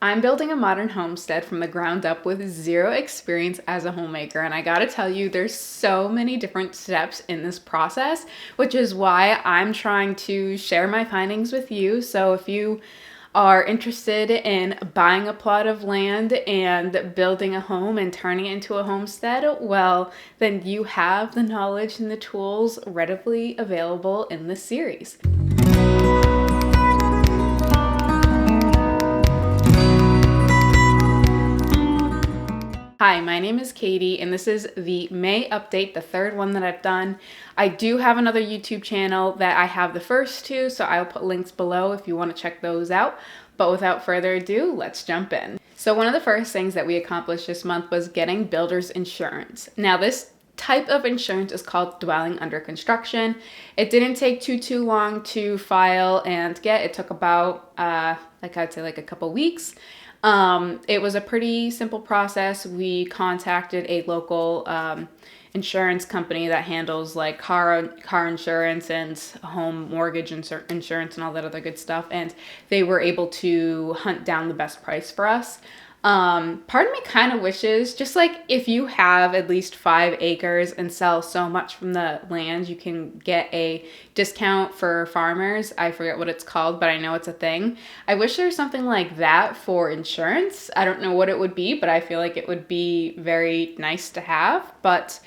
I'm building a modern homestead from the ground up with zero experience as a homemaker, and I gotta tell you, there's so many different steps in this process, which is why I'm trying to share my findings with you. So if you are interested in buying a plot of land and building a home and turning it into a homestead, well, then you have the knowledge and the tools readily available in this series. Hi, my name is Katie, and this is the May update, the third one that I've done. I do have another YouTube channel that I have the first two, so I'll put links below if you want to check those out. But without further ado, let's jump in. So one of the first things that we accomplished this month was getting builder's insurance. Now this type of insurance is called dwelling under construction. It didn't take too long to file and get. It took about, I'd say like a couple weeks. It was a pretty simple process. We contacted a local insurance company that handles like car insurance and home mortgage insurance and all that other good stuff, and they were able to hunt down the best price for us. Part of me kind of wishes, just like if you have at least 5 acres and sell so much from the land, you can get a discount for farmers. I forget what it's called, but I know it's a thing. I wish there was something like that for insurance. I don't know what it would be, but I feel like it would be very nice to have. But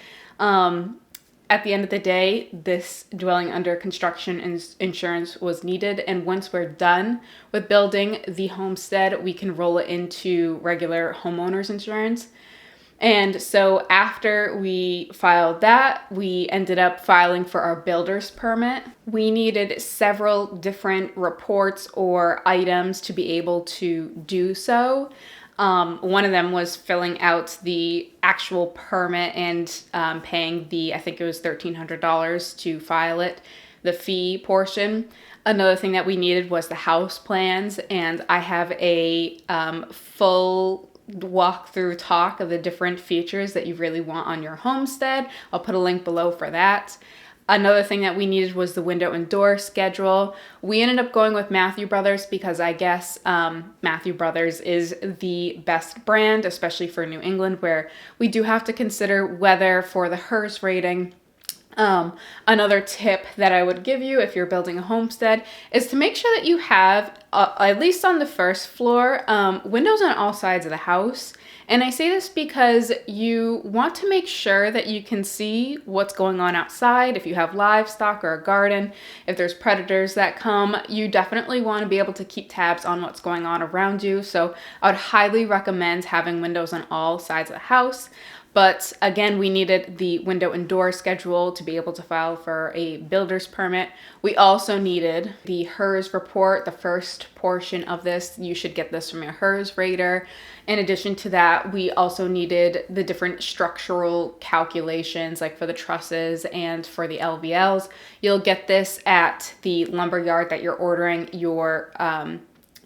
at the end of the day, this dwelling under construction insurance was needed. And once we're done with building the homestead, we can roll it into regular homeowners insurance. And so after we filed that, we ended up filing for our builder's permit. We needed several different reports or items to be able to do so. One of them was filling out the actual permit and paying I think it was $1,300 to file it, the fee portion. Another thing that we needed was the house plans, and I have a full walkthrough talk of the different features that you really want on your homestead. I'll put a link below for that. Another thing that we needed was the window and door schedule. We ended up going with Matthew Brothers because I guess Matthew Brothers is the best brand, especially for New England, where we do have to consider weather for the HERS rating. Another tip that I would give you if you're building a homestead is to make sure that you have, at least on the first floor, windows on all sides of the house. And I say this because you want to make sure that you can see what's going on outside. If you have livestock or a garden, if there's predators that come, you definitely want to be able to keep tabs on what's going on around you. So I would highly recommend having windows on all sides of the house. But again, we needed the window and door schedule to be able to file for a builder's permit. We also needed the HERS report, the first portion of this. You should get this from your HERS rater. In addition to that, we also needed the different structural calculations, like for the trusses and for the LVLs. You'll get this at the lumber yard that you're ordering your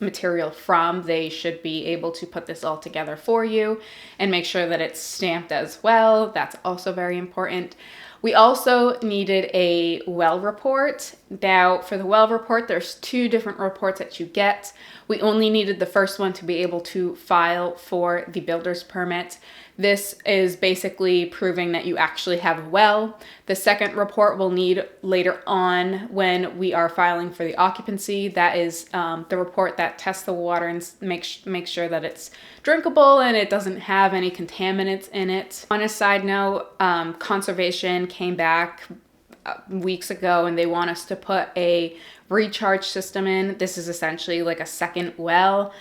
material from. They should be able to put this all together for you and make sure that it's stamped as well. That's also very important. We also needed a well report. Now, for the well report, there's 2 different reports that you get. We only needed the first one to be able to file for the builder's permit. This is basically proving that you actually have a well. The second report we'll need later on when we are filing for the occupancy. That is the report that tests the water and makes sure that it's drinkable and it doesn't have any contaminants in it. On a side note, conservation came back weeks ago and they want us to put a recharge system in. This is essentially like a second well.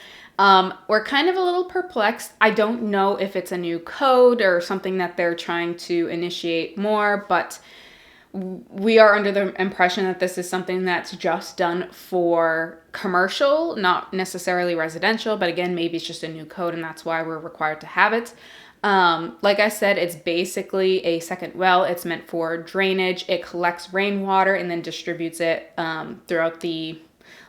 We're kind of a little perplexed. I don't know if it's a new code or something that they're trying to initiate more, but we are under the impression that this is something that's just done for commercial, not necessarily residential, but again, maybe it's just a new code and that's why we're required to have it. Like I said, it's basically a second well. It's meant for drainage. It collects rainwater and then distributes it throughout the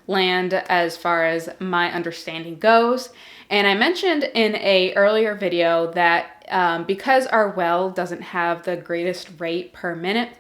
land as far as my understanding goes. And I mentioned in a earlier video that because our well doesn't have the greatest rate per minute,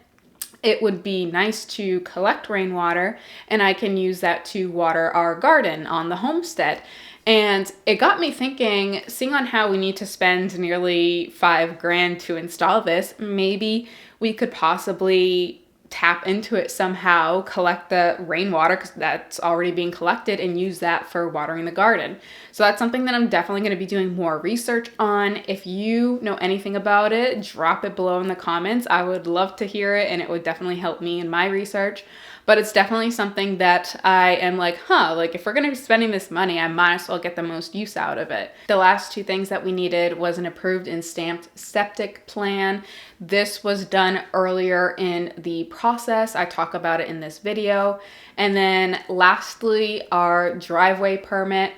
it would be nice to collect rainwater and I can use that to water our garden on the homestead. And it got me thinking, seeing on how we need to spend nearly $5,000 to install this, maybe we could possibly tap into it somehow, collect the rainwater because that's already being collected, and use that for watering the garden. So that's something that I'm definitely going to be doing more research on. If you know anything about it, drop it below in the comments. I would love to hear it, and it would definitely help me in my research. But it's definitely something that I am like, like if we're going to be spending this money, I might as well get the most use out of it. The last two things that we needed was an approved and stamped septic plan. This was done earlier in the process. I talk about it in this video. And then lastly, our driveway permit.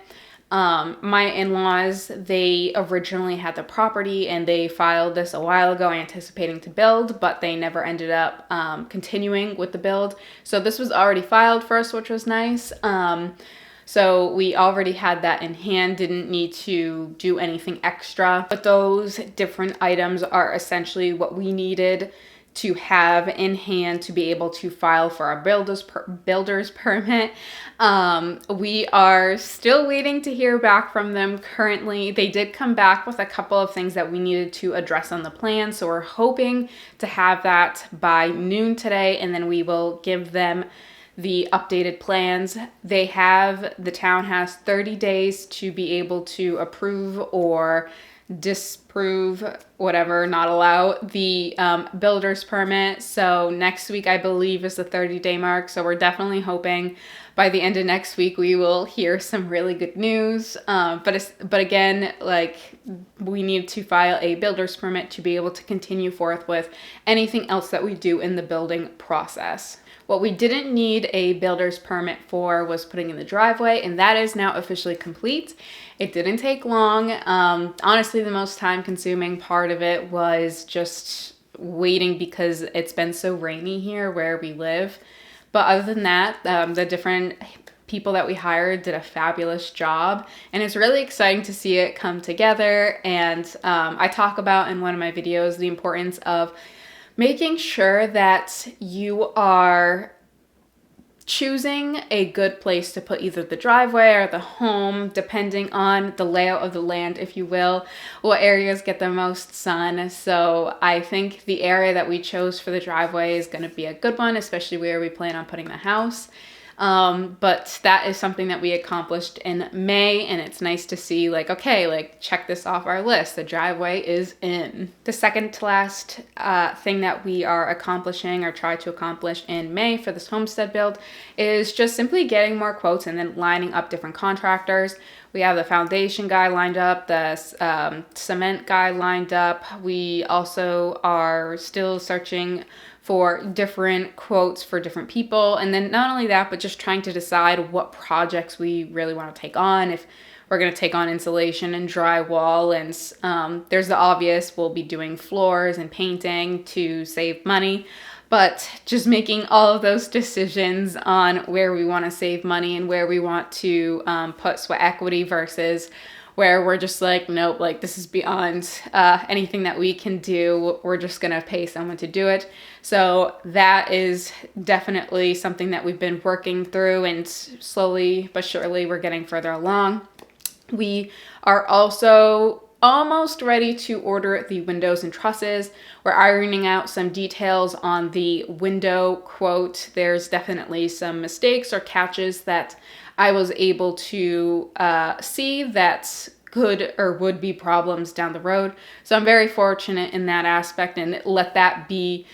My in-laws, they originally had the property and they filed this a while ago anticipating to build, but they never ended up continuing with the build. So this was already filed for us, which was nice. So we already had that in hand, didn't need to do anything extra. But those different items are essentially what we needed to have in hand to be able to file for our builder's permit. We are still waiting to hear back from them currently. They did come back with a couple of things that we needed to address on the plan, so we're hoping to have that by noon today, and then we will give them the updated plans. The town has 30 days to be able to approve or disprove, whatever, not allow the builder's permit. So next week, I believe, is the 30-day mark. So we're definitely hoping by the end of next week, we will hear some really good news. But again, like, we need to file a builder's permit to be able to continue forth with anything else that we do in the building process. What we didn't need a builder's permit for was putting in the driveway, and that is now officially complete. It didn't take long. Honestly, the most time-consuming part of it was just waiting because it's been so rainy here where we live. But other than that, the different people that we hired did a fabulous job, and it's really exciting to see it come together. And I talk about in one of my videos the importance of making sure that you are choosing a good place to put either the driveway or the home, depending on the layout of the land, if you will, what areas get the most sun. So I think the area that we chose for the driveway is going to be a good one, especially where we plan on putting the house. But that is something that we accomplished in May, and it's nice to see, like, okay, like, check this off our list. The driveway is in. The second to last thing that we are accomplishing or try to accomplish in May for this homestead build is just simply getting more quotes and then lining up different contractors. We have the foundation guy lined up, the cement guy lined up. We also are still searching for different quotes for different people. And then not only that, but just trying to decide what projects we really want to take on. If we're going to take on insulation and drywall, and there's the obvious, we'll be doing floors and painting to save money. But just making all of those decisions on where we want to save money and where we want to put sweat equity versus where we're just like, nope, like, this is beyond anything that we can do. We're just gonna pay someone to do it. So that is definitely something that we've been working through, and slowly but surely we're getting further along. We are also almost ready to order the windows and trusses. We're ironing out some details on the window quote. There's definitely some mistakes or catches that I was able to see that could or would be problems down the road. So I'm very fortunate in that aspect, and let that be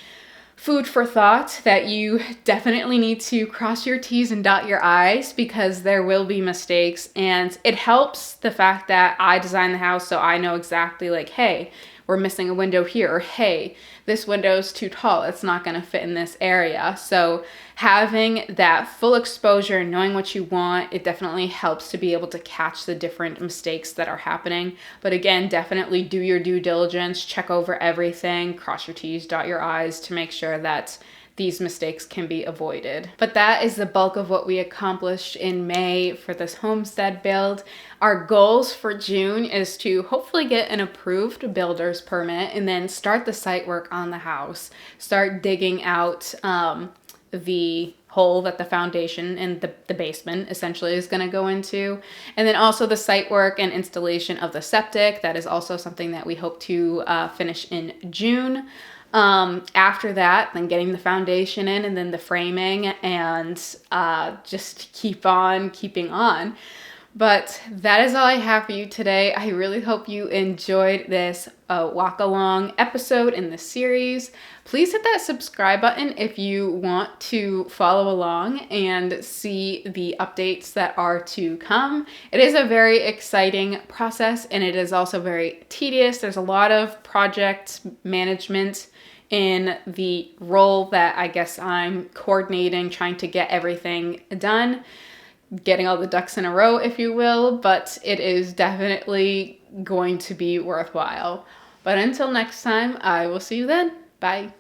food for thought, that you definitely need to cross your T's and dot your I's, because there will be mistakes. And it helps the fact that I designed the house, so I know exactly, like, hey, we're missing a window here, or hey, this window is too tall, it's not going to fit in this area. So having that full exposure, knowing what you want, it definitely helps to be able to catch the different mistakes that are happening. But again, definitely do your due diligence, check over everything, cross your T's, dot your I's to make sure that these mistakes can be avoided. But that is the bulk of what we accomplished in May for this homestead build. Our goals for June is to hopefully get an approved builder's permit and then start the site work on the house. Start digging out the hole that the foundation and the basement essentially is going to go into. And then also the site work and installation of the septic. That is also something that we hope to finish in June. After that, then getting the foundation in and then the framing, and just keep on keeping on. But that is all I have for you today. I really hope you enjoyed this walk along episode in this series. Please hit that subscribe button if you want to follow along and see the updates that are to come. It is a very exciting process, and it is also very tedious. There's a lot of project management in the role that I guess I'm coordinating, trying to get everything done, getting all the ducks in a row, if you will, but it is definitely going to be worthwhile. But until next time, I will see you then. Bye.